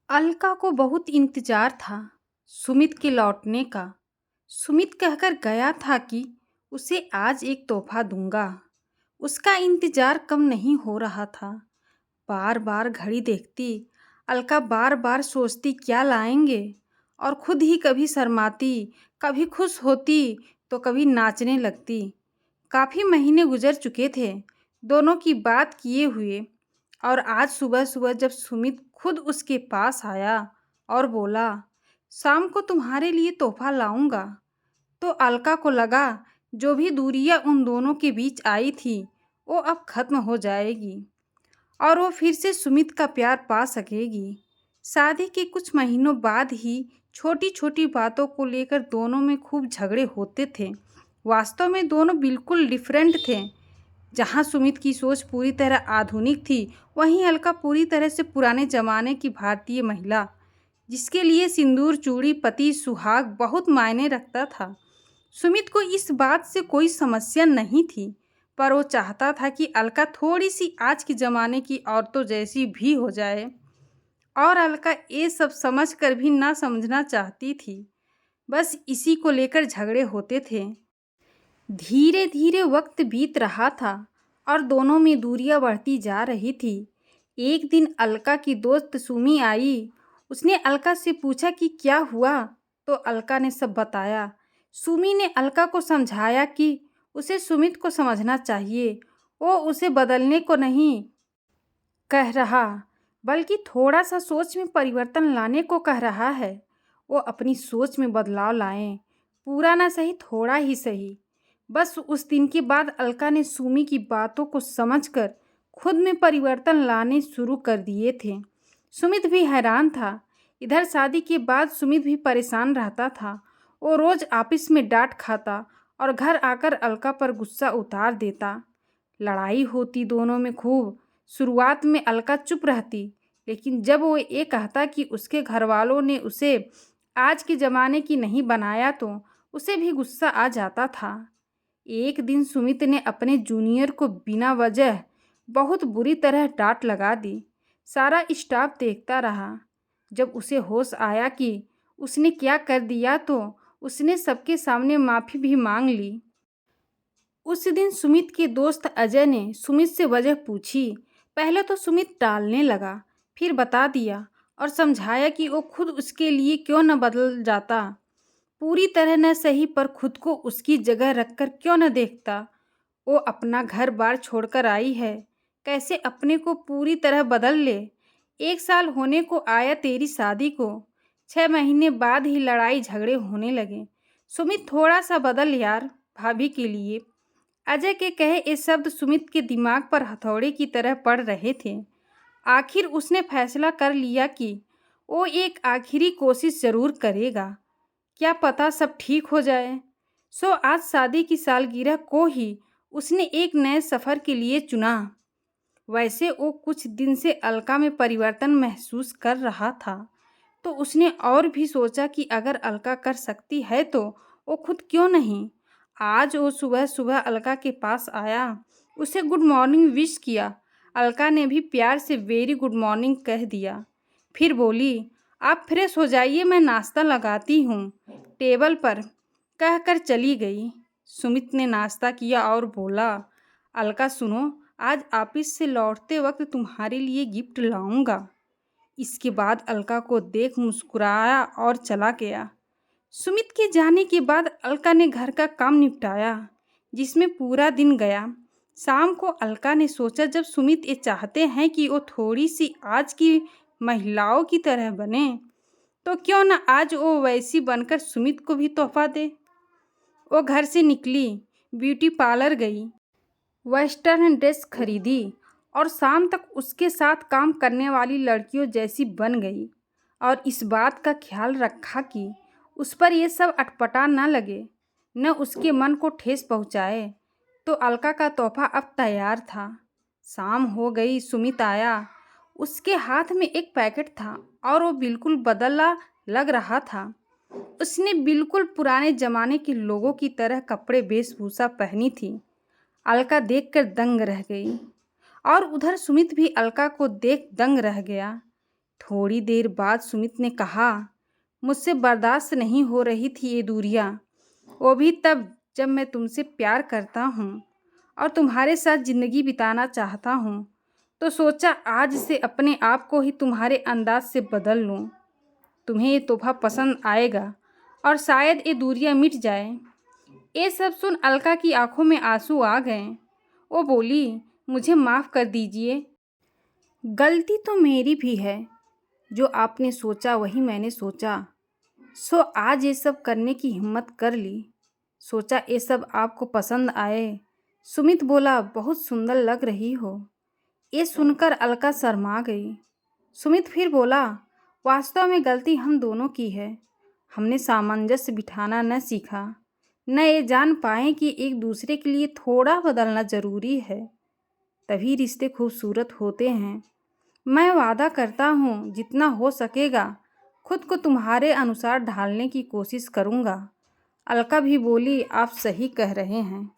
अलका को बहुत इंतजार था सुमित के लौटने का। सुमित कहकर गया था कि उसे आज एक तोहफा दूंगा। उसका इंतजार कम नहीं हो रहा था। बार बार घड़ी देखती, अलका बार बार सोचती क्या लाएंगे, और खुद ही कभी शर्माती, कभी खुश होती तो कभी नाचने लगती। काफ़ी महीने गुजर चुके थे दोनों की बात किए हुए, और आज सुबह सुबह जब सुमित खुद उसके पास आया और बोला, शाम को तुम्हारे लिए तोहफा लाऊंगा, तो अलका को लगा जो भी दूरियां उन दोनों के बीच आई थी वो अब खत्म हो जाएगी और वो फिर से सुमित का प्यार पा सकेगी। शादी के कुछ महीनों बाद ही छोटी छोटी बातों को लेकर दोनों में खूब झगड़े होते थे। वास्तव में दोनों बिल्कुल डिफरेंट थे। जहाँ सुमित की सोच पूरी तरह आधुनिक थी, वहीं अलका पूरी तरह से पुराने जमाने की भारतीय महिला, जिसके लिए सिंदूर, चूड़ी, पति, सुहाग बहुत मायने रखता था। सुमित को इस बात से कोई समस्या नहीं थी, पर वो चाहता था कि अलका थोड़ी सी आज के ज़माने की औरतों जैसी भी हो जाए, और अलका ये सब समझ कर भी ना समझना चाहती थी। बस इसी को लेकर झगड़े होते थे। धीरे धीरे वक्त बीत रहा था और दोनों में दूरियां बढ़ती जा रही थी। एक दिन अलका की दोस्त सुमी आई। उसने अलका से पूछा कि क्या हुआ, तो अलका ने सब बताया। सुमी ने अलका को समझाया कि उसे सुमित को समझना चाहिए। वो उसे बदलने को नहीं कह रहा, बल्कि थोड़ा सा सोच में परिवर्तन लाने को कह रहा है। वो अपनी सोच में बदलाव लाएं, पूरा ना सही, थोड़ा ही सही। बस उस दिन के बाद अलका ने सुमी की बातों को समझकर खुद में परिवर्तन लाने शुरू कर दिए थे। सुमित भी हैरान था। इधर शादी के बाद सुमित भी परेशान रहता था। वो रोज ऑफिस में डांट खाता और घर आकर अलका पर गुस्सा उतार देता। लड़ाई होती दोनों में खूब। शुरुआत में अलका चुप रहती, लेकिन जब वो ये कहता कि उसके घर वालों ने उसे आज के ज़माने की नहीं बनाया, तो उसे भी गुस्सा आ जाता था। एक दिन सुमित ने अपने जूनियर को बिना वजह बहुत बुरी तरह डांट लगा दी। सारा स्टाफ देखता रहा। जब उसे होश आया कि उसने क्या कर दिया, तो उसने सबके सामने माफ़ी भी मांग ली। उस दिन सुमित के दोस्त अजय ने सुमित से वजह पूछी। पहले तो सुमित टालने लगा, फिर बता दिया और समझाया कि वो खुद उसके लिए क्यों न बदल जाता। पूरी तरह न सही, पर खुद को उसकी जगह रखकर क्यों न देखता। वो अपना घर बार छोड़कर आई है, कैसे अपने को पूरी तरह बदल ले। 1 साल होने को आया तेरी शादी को, 6 महीने बाद ही लड़ाई झगड़े होने लगे। सुमित थोड़ा सा बदल यार, भाभी के लिए। अजय के कहे ये शब्द सुमित के दिमाग पर हथौड़े की तरह पड़ रहे थे। आखिर उसने फैसला कर लिया कि वो एक आखिरी कोशिश जरूर करेगा। क्या पता सब ठीक हो जाए। सो आज शादी की सालगिरह को ही उसने एक नए सफ़र के लिए चुना। वैसे वो कुछ दिन से अलका में परिवर्तन महसूस कर रहा था, तो उसने और भी सोचा कि अगर अलका कर सकती है तो वो खुद क्यों नहीं। आज वो सुबह सुबह अलका के पास आया, उसे गुड मॉर्निंग विश किया। अलका ने भी प्यार से वेरी गुड मॉर्निंग कह दिया। फिर बोली, आप फ्रेश हो जाइए, मैं नाश्ता लगाती हूँ टेबल पर, कहकर चली गई। सुमित ने नाश्ता किया और बोला, अलका सुनो, आज ऑफिस से लौटते वक्त तुम्हारे लिए गिफ्ट लाऊंगा। इसके बाद अलका को देख मुस्कुराया और चला गया। सुमित के जाने के बाद अलका ने घर का काम निपटाया, जिसमें पूरा दिन गया। शाम को अलका ने सोचा, जब सुमित ये चाहते हैं कि वो थोड़ी सी आज की महिलाओं की तरह बने, तो क्यों न आज वो वैसी बनकर सुमित को भी तोहफा दे। वो घर से निकली, ब्यूटी पार्लर गई, वेस्टर्न ड्रेस खरीदी और शाम तक उसके साथ काम करने वाली लड़कियों जैसी बन गई, और इस बात का ख्याल रखा कि उस पर यह सब अटपटा न लगे, न उसके मन को ठेस पहुंचाए। तो अलका का तोहफा अब तैयार था। शाम हो गई, सुमित आया। उसके हाथ में एक पैकेट था और वो बिल्कुल बदला लग रहा था। उसने बिल्कुल पुराने जमाने के लोगों की तरह कपड़े वेशभूषा पहनी थी। अलका देखकर दंग रह गई, और उधर सुमित भी अलका को देख दंग रह गया। थोड़ी देर बाद सुमित ने कहा, मुझसे बर्दाश्त नहीं हो रही थी ये दूरियां, वो भी तब जब मैं तुमसे प्यार करता हूँ और तुम्हारे साथ ज़िंदगी बिताना चाहता हूँ। तो सोचा आज से अपने आप को ही तुम्हारे अंदाज से बदल लूँ। तुम्हें ये तोहफा पसंद आएगा और शायद ये दूरियां मिट जाए। ये सब सुन अलका की आंखों में आंसू आ गए। वो बोली, मुझे माफ़ कर दीजिए, गलती तो मेरी भी है। जो आपने सोचा वही मैंने सोचा, सो आज ये सब करने की हिम्मत कर ली। सोचा ये सब आपको पसंद आए। सुमित बोला, बहुत सुंदर लग रही हो। ये सुनकर अलका शर्मा गई। सुमित फिर बोला, वास्तव में गलती हम दोनों की है। हमने सामंजस्य बिठाना न सीखा, न ये जान पाए कि एक दूसरे के लिए थोड़ा बदलना ज़रूरी है, तभी रिश्ते खूबसूरत होते हैं। मैं वादा करता हूँ जितना हो सकेगा खुद को तुम्हारे अनुसार ढालने की कोशिश करूँगा। अलका भी बोली, आप सही कह रहे हैं।